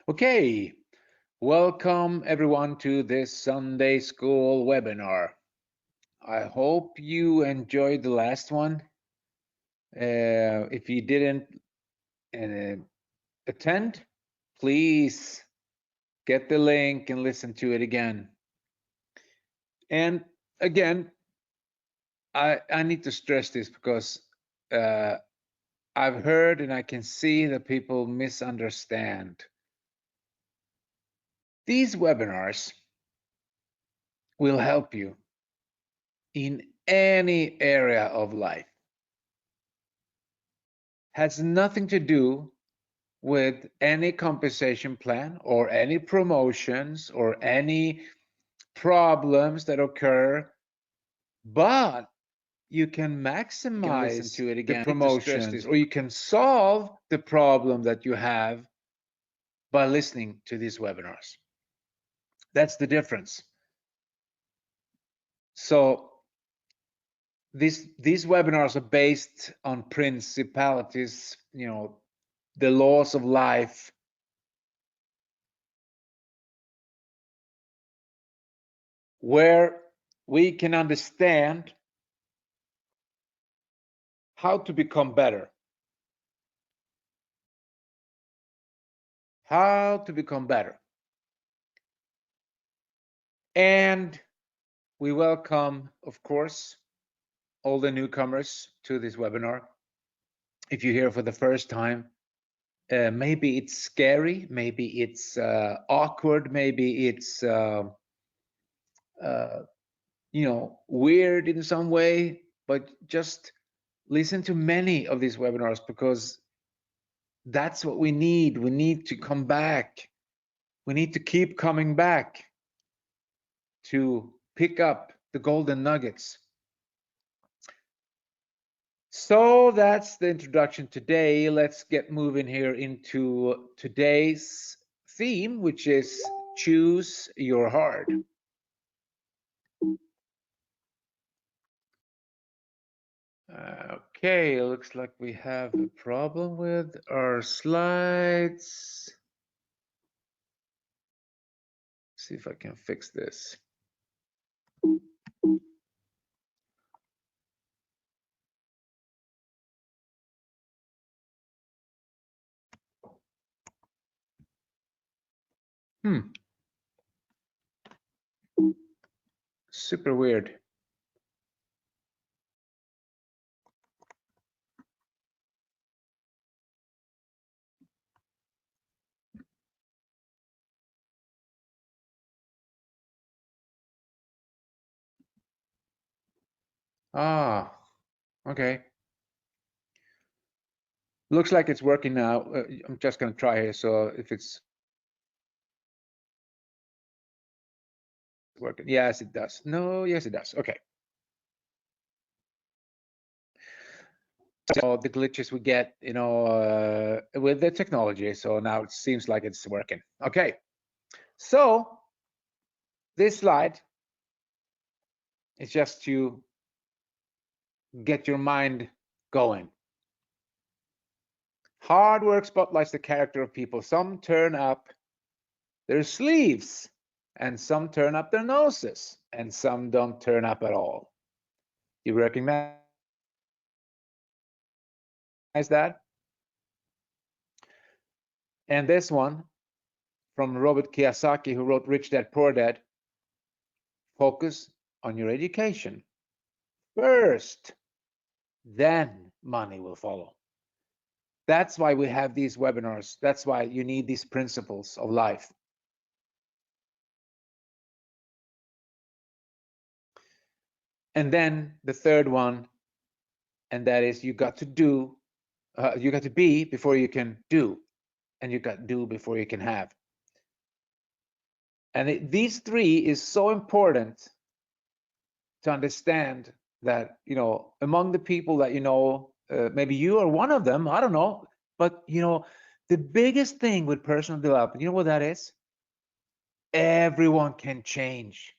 Okay, welcome everyone to this Sunday School webinar. I hope you enjoyed the last one. If you didn't uh, attend, please get the link and listen to it again. And again, I need to stress this because I've heard and I can see that people misunderstand. These webinars will help you in any area of life. Has nothing to do with any compensation plan or any promotions or any problems that occur, but you can maximize the promotions or you can solve the problem that you have by listening to these webinars. That's the difference. So these webinars are based on principalities, the laws of life, where we can understand how to become better. How to become better. And we welcome, of course, all the newcomers to this webinar. If you're here for the first time, maybe it's scary, maybe it's awkward, maybe it's weird in some way, but just listen to many of these webinars because that's what we need. We need to come back. We need to keep coming back to pick up the golden nuggets. So that's the introduction today. Let's get moving here into today's theme, which is choose your heart. Okay, looks like we have a problem with our slides. See if I can fix this. Super weird. Ah, okay. Looks like it's working now. I'm just going to try here. So if it's working, yes, it does. No, yes, it does. Okay. So the glitches we get, with the technology. So now it seems like it's working. Okay. So this slide is just to get your mind going. Hard work spotlights the character of people. Some turn up their sleeves, and some turn up their noses, and some don't turn up at all. You recognize that? And this one from Robert Kiyosaki, who wrote Rich Dad Poor Dad, focus on your education first, then money will follow. That's why we have these webinars. That's why you need these principles of life. And then the third one, and that is you got to do, you got to be before you can do, and you got to do before you can have. And these three is so important to understand that, among the people that maybe you are one of them, I don't know, but the biggest thing with personal development, you know what that is? Everyone can change.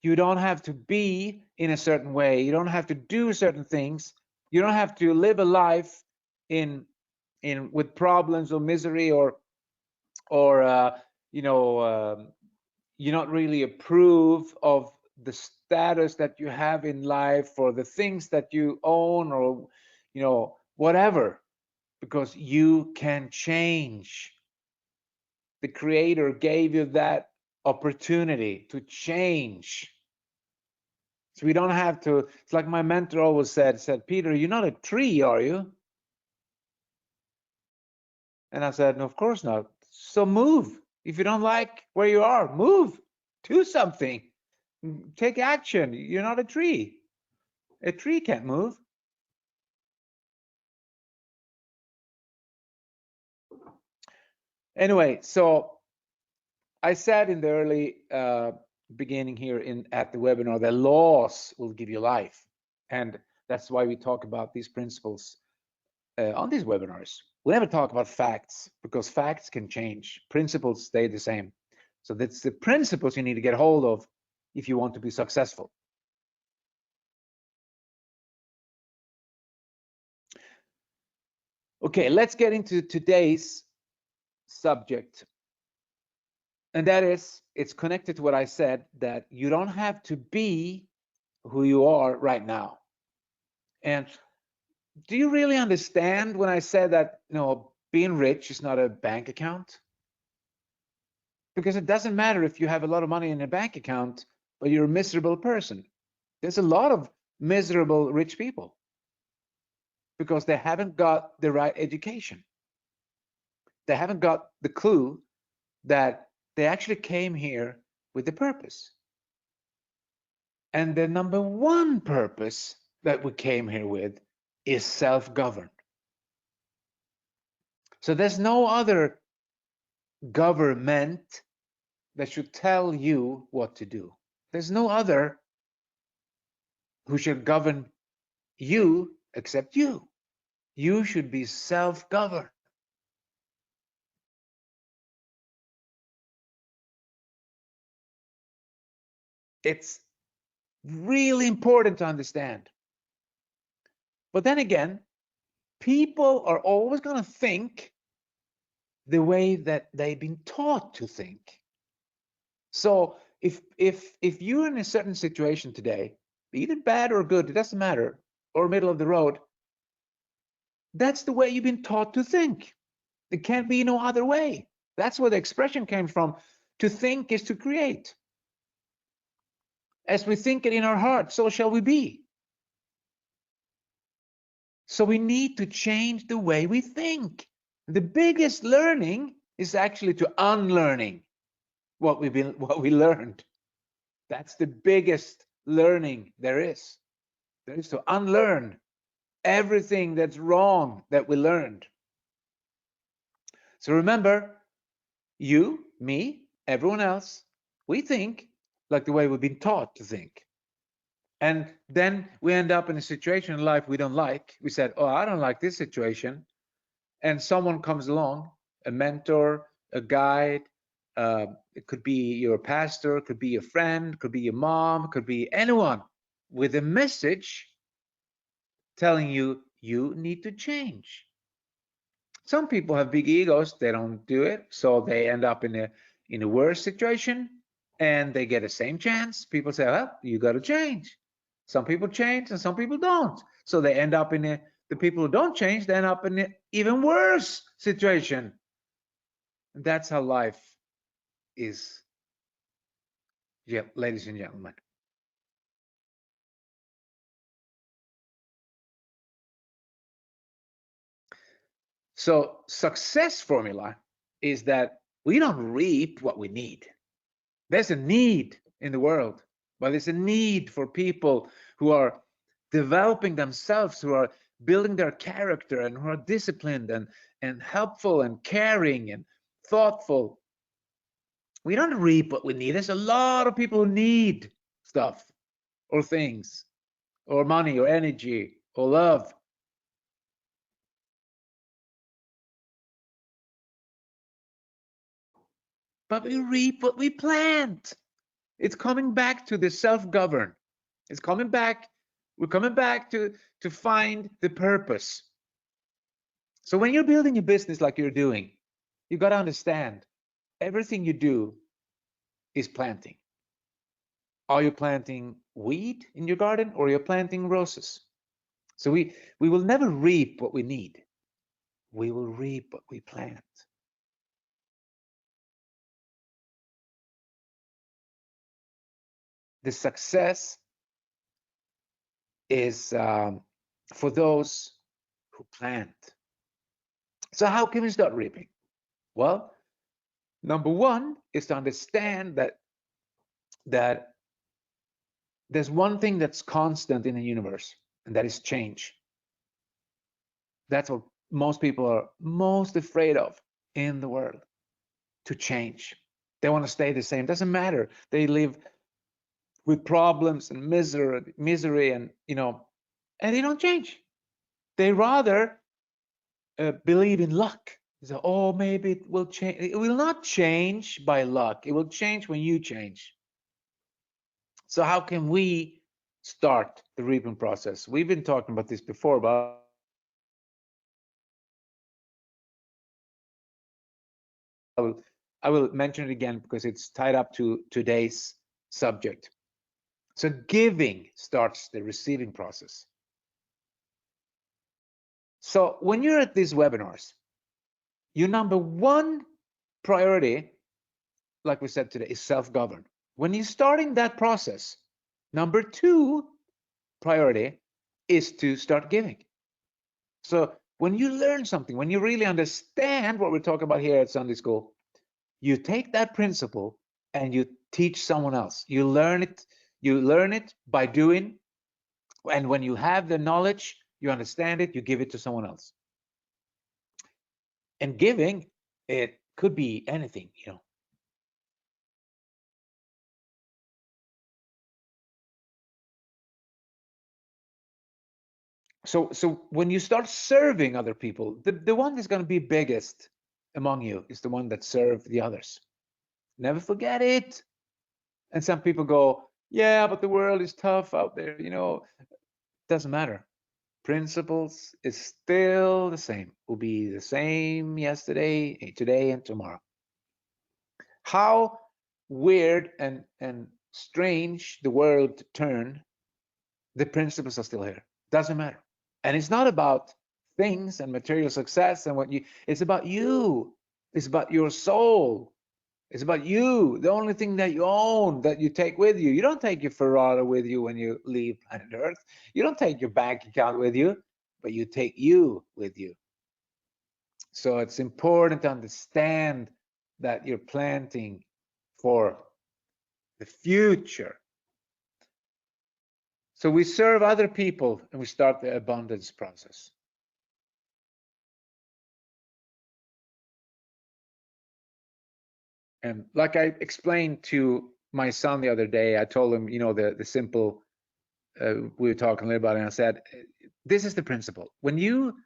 You don't have to be in a certain way. You don't have to do certain things. You don't have to live a life in with problems or misery or or you know, you not really approve of the status that you have in life or the things that you own, or whatever, because you can change. The creator gave you that opportunity to change. So we don't have to. It's like my mentor always said, Peter, you're not a tree, are you? And I said, no, of course not. So move. If you don't like where you are, move. Do something. Take action. You're not a tree. A tree can't move. Anyway, so I said in the early beginning here at the webinar that laws will give you life. And that's why we talk about these principles on these webinars. We never talk about facts because facts can change. Principles stay the same. So that's the principles you need to get hold of if you want to be successful. Okay, let's get into today's subject. And that is, it's connected to what I said, that you don't have to be who you are right now. And do you really understand when I said that, being rich is not a bank account? Because it doesn't matter if you have a lot of money in a bank account, but you're a miserable person. There's a lot of miserable rich people because they haven't got the right education. They haven't got the clue that they actually came here with a purpose. And the number one purpose that we came here with is self-governed. So there's no other government that should tell you what to do. There's no other who should govern you except you. You should be self-governed. It's really important to understand. But then again, people are always going to think the way that they've been taught to think. So if you're in a certain situation today, either bad or good, it doesn't matter, or middle of the road, that's the way you've been taught to think. It can't be no other way. That's where the expression came from. To think is to create. As we think it in our heart, so shall we be. So we need to change the way we think. The biggest learning is actually to unlearning what we learned. That's the biggest learning there is. There is to unlearn everything that's wrong that we learned. So remember, you, me, everyone else, we think like the way we've been taught to think. And then we end up in a situation in life we don't like. We said, oh, I don't like this situation. And someone comes along, a mentor, a guide, it could be your pastor, could be your friend, could be your mom, could be anyone with a message telling you, you need to change. Some people have big egos, they don't do it, so they end up in a worse situation and they get the same chance. People say, well, you got to change. Some people change and some people don't. So they end up in the people who don't change, they end up in an even worse situation. And that's how life is, yeah, ladies and gentlemen. So success formula is that we don't reap what we need. There's a need in the world, but there's a need for people who are developing themselves, who are building their character, and who are disciplined and helpful and caring and thoughtful. We don't reap what we need. There's a lot of people who need stuff or things or money or energy or love. But we reap what we plant. It's coming back to the self-govern. It's coming back. We're coming back to find the purpose. So when you're building a business like you're doing, you got to understand everything you do is planting. Are you planting weed in your garden, or you're planting roses? So we will never reap what we need. We will reap what we plant. The success is for those who plant. So how can we start reaping? Well, number one is to understand that there's one thing that's constant in the universe, and that is change. That's what most people are most afraid of in the world, to change. They want to stay the same. Doesn't matter. They live with problems and misery, and and they don't change. They rather believe in luck. So, oh, maybe it will change. It will not change by luck. It will change when you change. So how can we start the reaping process? We've been talking about this before, but I will mention it again because it's tied up to today's subject. So giving starts the receiving process. So when you're at these webinars, your number one priority, like we said today, is self-govern. When you're starting that process, number two priority is to start giving. So when you learn something, when you really understand what we're talking about here at Sunday School, you take that principle and you teach someone else. You learn it by doing, and when you have the knowledge, you understand it, you give it to someone else. And giving, it could be anything. So when you start serving other people, the one that's going to be biggest among you is the one that served the others. Never forget it. And some people go, yeah, but the world is tough out there. Doesn't matter. Principles is still the same. Will be the same yesterday, today, and tomorrow. How weird and strange the world turn, the principles are still here. Doesn't matter. And it's not about things and material success and it's about you. It's about your soul. It's about you. The only thing that you own, that you take with you. You don't take your Ferrari with you when you leave planet Earth. You don't take your bank account with you, but you take you with you. So it's important to understand that you're planting for the future. So we serve other people and we start the abundance process. And like I explained to my son the other day, I told him, the simple, we were talking a little about it, and I said, this is the principle. When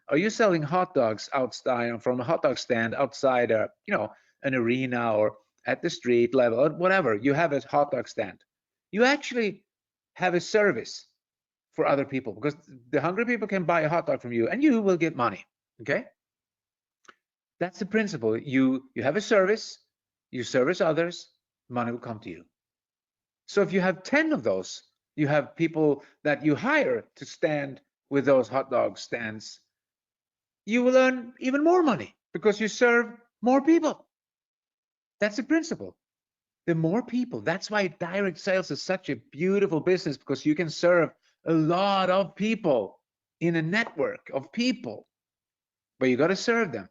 are you selling hot dogs outside from a hot dog stand outside an arena or at the street level or whatever, you have a hot dog stand. You actually have a service for other people, because the hungry people can buy a hot dog from you and you will get money. Okay? That's the principle. You have a service, you service others, money will come to you. So if you have 10 of those, you have people that you hire to stand with those hot dog stands, you will earn even more money because you serve more people. That's the principle. The more people, that's why direct sales is such a beautiful business, because you can serve a lot of people in a network of people, but you got to serve them.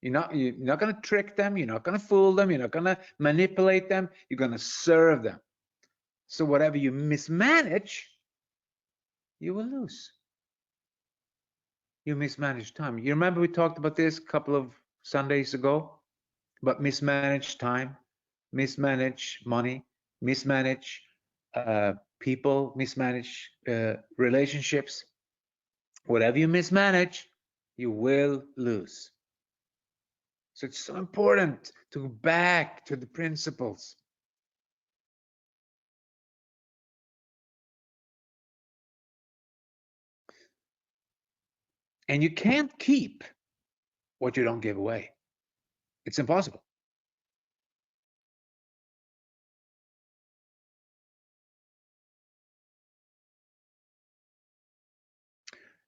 You're not going to trick them. You're not going to fool them. You're not going to manipulate them. You're going to serve them. So whatever you mismanage, you will lose. You mismanage time. You remember we talked about this a couple of Sundays ago, about mismanaged time, mismanage money, mismanage people, mismanage relationships. Whatever you mismanage, you will lose. So it's so important to go back to the principles. And you can't keep what you don't give away. It's impossible.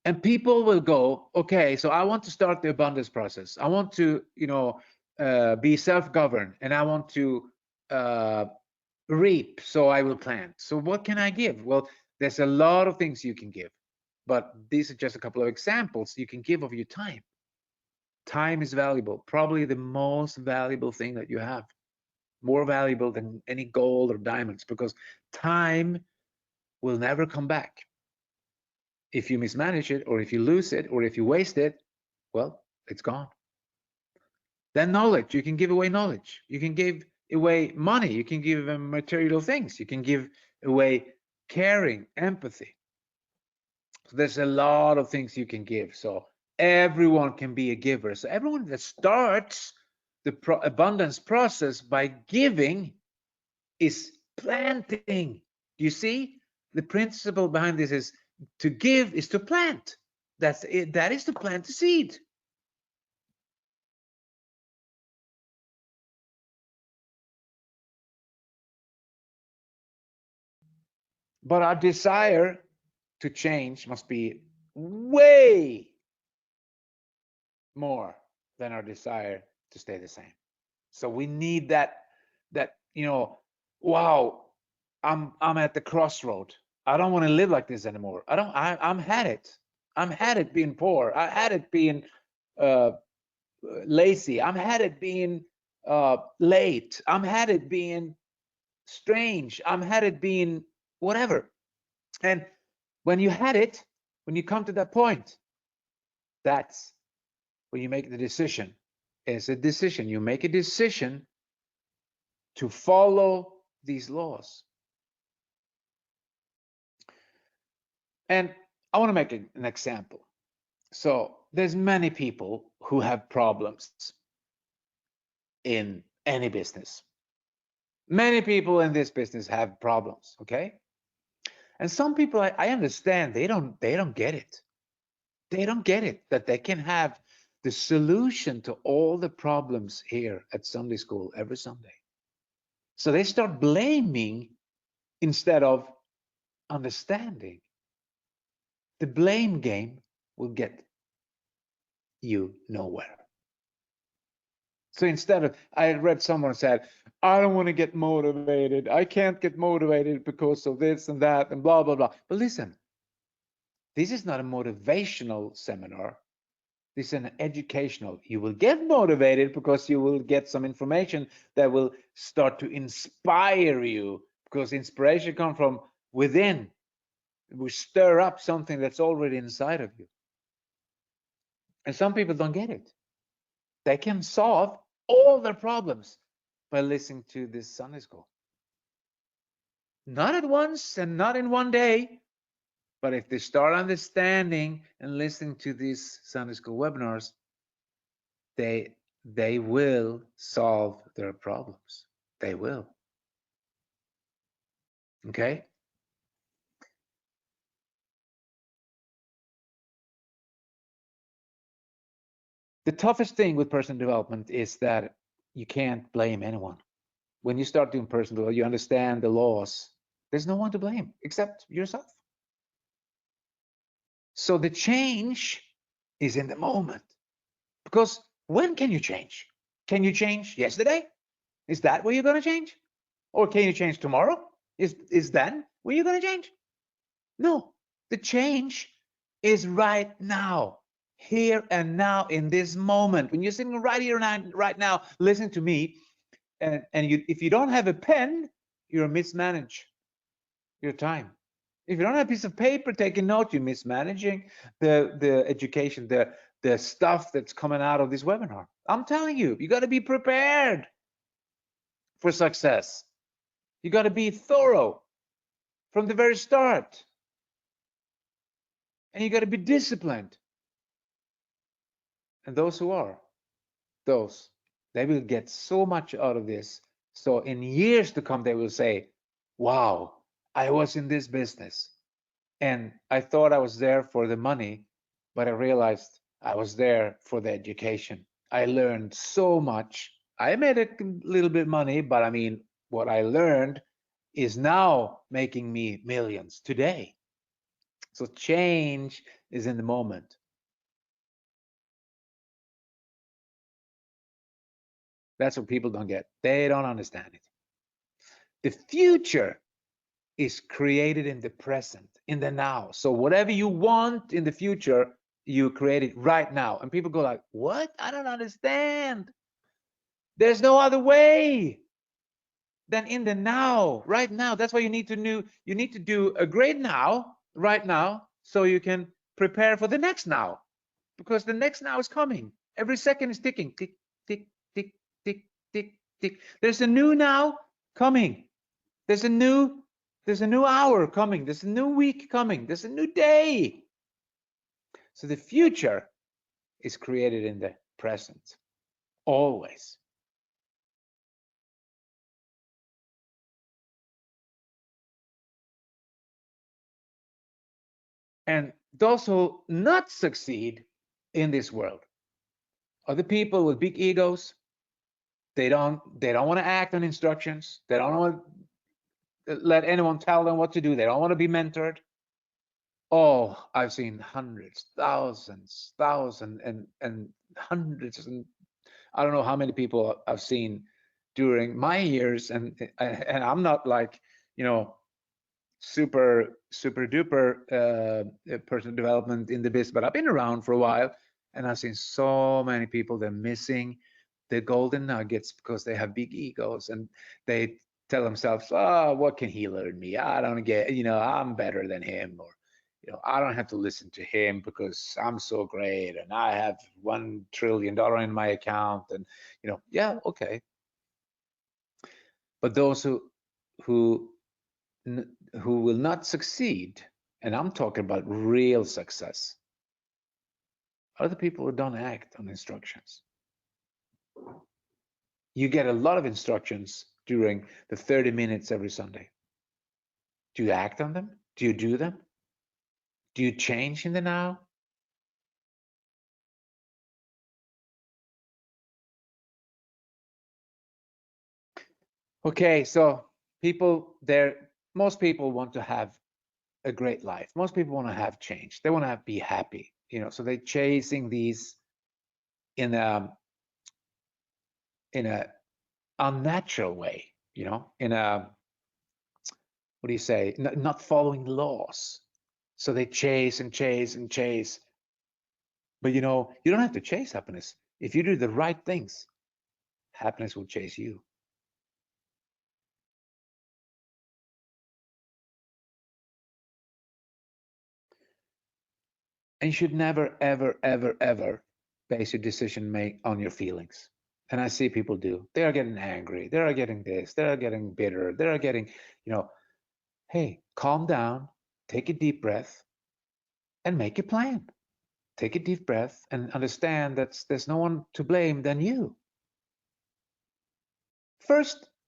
And people will go, okay, so I want to start the abundance process. I want to, be self-governed, and I want to uh, reap, so I will plant. So what can I give? Well, there's a lot of things you can give, but these are just a couple of examples you can give of your time. Time is valuable, probably the most valuable thing that you have, more valuable than any gold or diamonds, because time will never come back. If you mismanage it, or if you lose it, or if you waste it, well, it's gone. Then knowledge, you can give away knowledge. You can give away money. You can give material things. You can give away caring, empathy. So there's a lot of things you can give. So everyone can be a giver. So everyone that starts the abundance process by giving is planting. Do you see? The principle behind this is to give is to plant. That's it. That is to plant the seed. But our desire to change must be way more than our desire to stay the same. So we need that wow, I'm at the crossroad. I don't want to live like this anymore. I'm had it. I'm had it being poor. I had it being uh, lazy. I'm had it being late. I'm had it being strange. I'm had it being whatever. And when you had it, when you come to that point, that's when you make the decision. It's a decision. You make a decision to follow these laws. And I want to make an example. So there's many people who have problems in any business. Many people in this business have problems, okay? And some people, I understand, they don't get it. They don't get it that they can have the solution to all the problems here at Sunday school every Sunday. So they start blaming instead of understanding. The blame game will get you nowhere. So instead of, I read someone said, I don't want to get motivated. I can't get motivated because of this and that and blah, blah, blah. But listen, this is not a motivational seminar. This is an educational. You will get motivated because you will get some information that will start to inspire you, because inspiration comes from within. It will stir up something that's already inside of you. And some people don't get it. They can solve all their problems by listening to this Sunday school. Not at once and not in one day, but if they start understanding and listening to these Sunday school webinars, they will solve their problems. They will. Okay? The toughest thing with personal development is that you can't blame anyone. When you start doing personal development, you understand the laws. There's no one to blame except yourself. So the change is in the moment. Because when can you change? Can you change yesterday? Is that where you're going to change? Or can you change tomorrow? Is then where you're going to change? No, the change is right now, here and now, in this moment. When you're sitting right here and right now, listen to me, and if you don't have a pen, you're mismanage your time. If you don't have a piece of paper taking notes, you're mismanaging the education, the stuff that's coming out of this webinar. I'm telling you, you got to be prepared for success. You got to be thorough from the very start. And you got to be disciplined. And those who are, they will get so much out of this. So in years to come, they will say, wow, I was in this business and I thought I was there for the money, but I realized I was there for the education. I learned so much. I made a little bit of money, but I mean, what I learned is now making me millions today. So change is in the moment. That's what people don't get. They don't understand it. The future is created in the present, in the now. So whatever you want in the future, you create it right now. And people go like, what? I don't understand. There's no other way than in the now, right now. That's why you need to do a great now, right now, so you can prepare for the next now, because the next now is coming. Every second is ticking, tick, tick, tick, tick, tick, tick. There's a new now coming. There's a new hour coming. There's a new week coming. There's a new day. So the future is created in the present, always. And those who not succeed in this world are the people with big egos. They don't want to act on instructions. They don't want to let anyone tell them what to do. They don't want to be mentored. Oh, I've seen hundreds, thousands, and hundreds, and I don't know how many people I've seen during my years, and I'm not like, super duper personal development in the business, but I've been around for a while, and I've seen so many people, they're missing the golden nuggets because they have big egos, and they tell themselves, oh, what can he learn me? I don't get, I'm better than him, or I don't have to listen to him because I'm so great and I have $1 trillion in my account, and yeah, okay. But those who who will not succeed, and I'm talking about real success, are the people who don't act on instructions. You get a lot of instructions during the 30 minutes every Sunday. Do you act on them? Do you do them? Do you change in the now? Okay, so most people want to have a great life. Most people want to have change. They want to be happy, so they're chasing these in a unnatural way, in a, what do you say, not following laws. So they chase and chase and chase. But you don't have to chase happiness. If you do the right things, happiness will chase you. And you should never, ever, ever, ever base your decision make on your feelings. And I see people do. They are getting angry. They are getting this. They are getting bitter. They are getting, hey, calm down, take a deep breath, and make a plan. Take a deep breath and understand that there's no one to blame than you.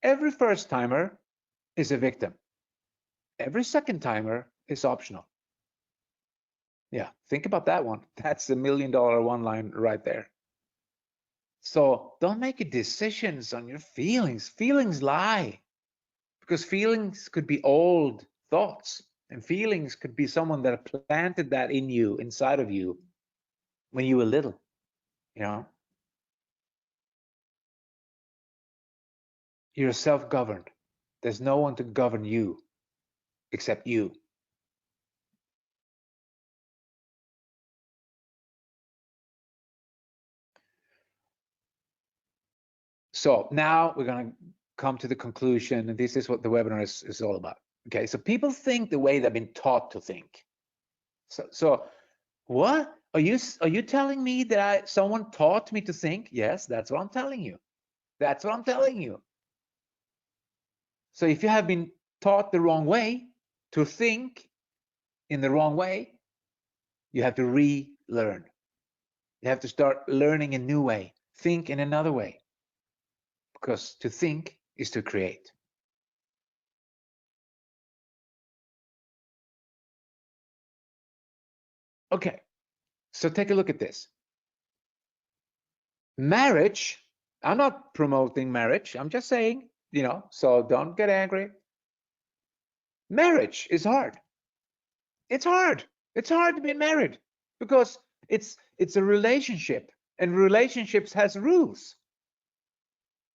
Every first timer is a victim. Every second timer is optional. Yeah, think about that one. That's $1 million one line right there. So don't make decisions on your feelings. Feelings lie, because feelings could be old thoughts, and feelings could be someone that planted that in you, inside of you, when you were little. You're self-governed. There's no one to govern you except you. So now we're going to come to the conclusion, and this is what the webinar is all about. Okay, so people think the way they've been taught to think. So what are you telling me that someone taught me to think? Yes, that's what I'm telling you. That's what I'm telling you. So if you have been taught the wrong way to think in the wrong way, you have to relearn. You have to start learning a new way. Think in another way. Because to think is to create. Okay, so take a look at this. Marriage, I'm not promoting marriage. I'm just saying, so don't get angry. Marriage is hard. It's hard. It's hard to be married because it's a relationship, and relationships has rules.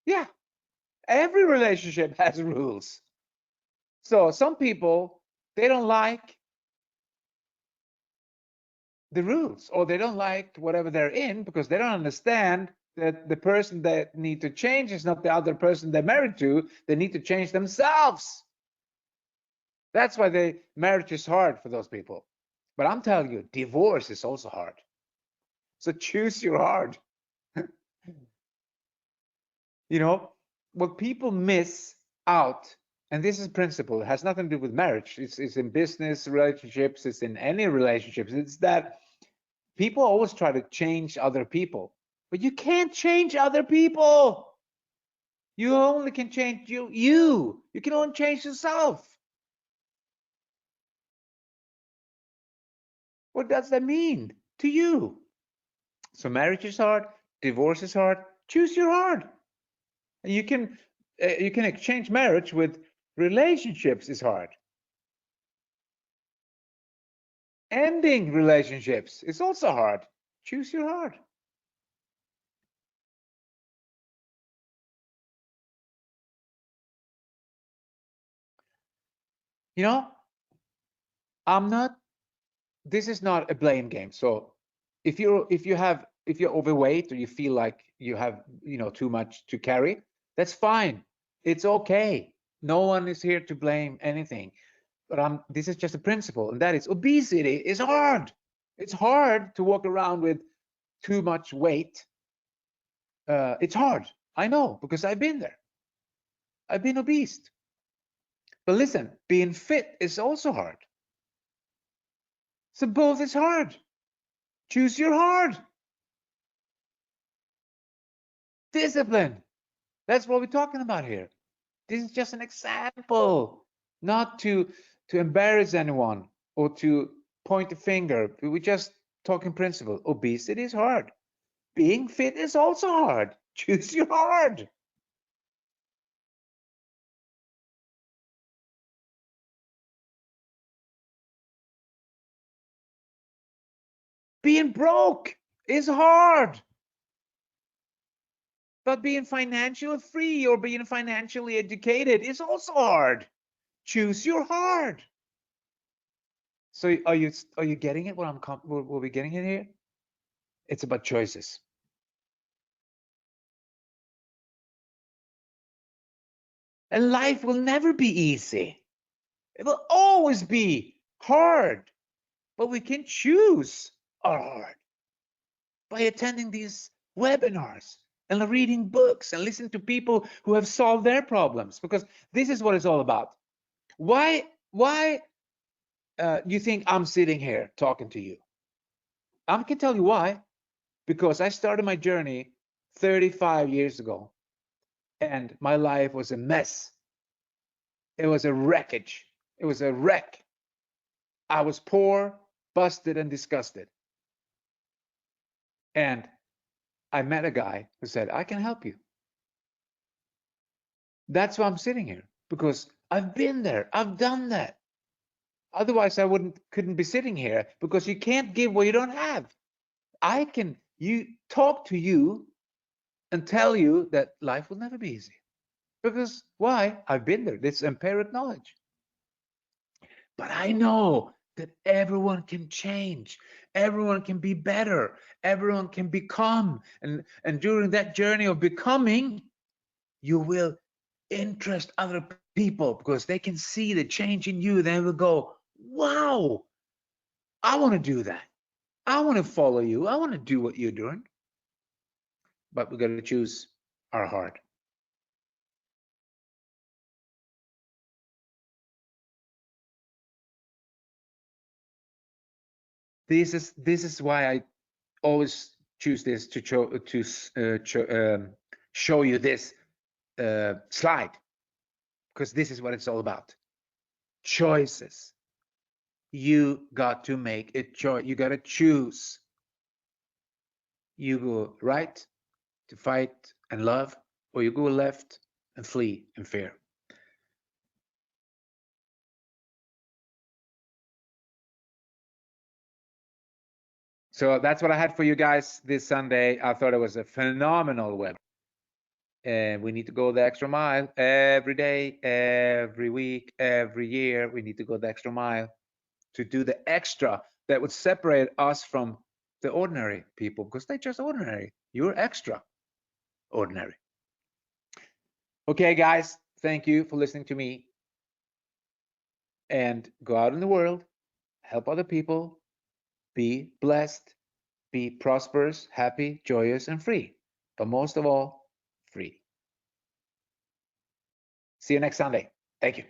Yeah, every relationship has rules. So some people, they don't like the rules, or they don't like whatever they're in because they don't understand that the person that need to change is not the other person they're married to. They need to change themselves. That's why the marriage is hard for those people. But I'm telling you, divorce is also hard. So choose your heart. You know, what people miss out, and this is principle, it has nothing to do with marriage. It's in business relationships, it's in any relationships. It's that people always try to change other people, but you can't change other people. You only can change you can only change yourself. What does that mean to you? So marriage is hard, divorce is hard. Choose your heart. And you can exchange marriage with relationships is hard. Ending relationships is also hard. Choose your heart. You know, I'm not, this is not a blame game. So if you're overweight or you feel like you have, too much to carry, that's fine. It's okay. No one is here to blame anything. But this is just a principle, and that is obesity is hard. It's hard to walk around with too much weight. It's hard. I know because I've been there. I've been obese. But listen, being fit is also hard. So both is hard. Choose your hard. Discipline. That's what we're talking about here. This is just an example, not to embarrass anyone or to point a finger. We're just talking principle. Obesity is hard. Being fit is also hard. Choose your hard. Being broke is hard. But being financially free or being financially educated is also hard. Choose your hard. So are you getting it? What we're getting in here? It's about choices. And life will never be easy. It will always be hard. But we can choose our hard by attending these webinars and reading books and listening to people who have solved their problems, because this is what it's all about. Why you think I'm sitting here talking to you? I can tell you why. Because I started my journey 35 years ago, and my life was a mess. It was a wreckage. It was a wreck. I was poor, busted, and disgusted. And I met a guy who said, I can help you. That's why I'm sitting here, because I've been there. I've done that. Otherwise, I couldn't be sitting here, because you can't give what you don't have. I can you talk to you and tell you that life will never be easy. Because why? I've been there. It's empiric knowledge. But I know that everyone can change. Everyone can be better. Everyone can become. And during that journey of becoming, you will interest other people because they can see the change in you. They will go, wow, I want to do that. I want to follow you. I want to do what you're doing. But we got to choose our heart. This is why I always choose this to show you this slide, because this is what it's all about. Choices. You got to make a choice. You got to choose. You go right to fight and love, or you go left and flee in fear. So that's what I had for you guys this Sunday. I thought it was a phenomenal web. And we need to go the extra mile every day, every week, every year. We need to go the extra mile to do the extra that would separate us from the ordinary people, because they're just ordinary. You're extra ordinary. Okay, guys, thank you for listening to me. And go out in the world, help other people, be blessed, be prosperous, happy, joyous, and free. But most of all, free. See you next Sunday. Thank you.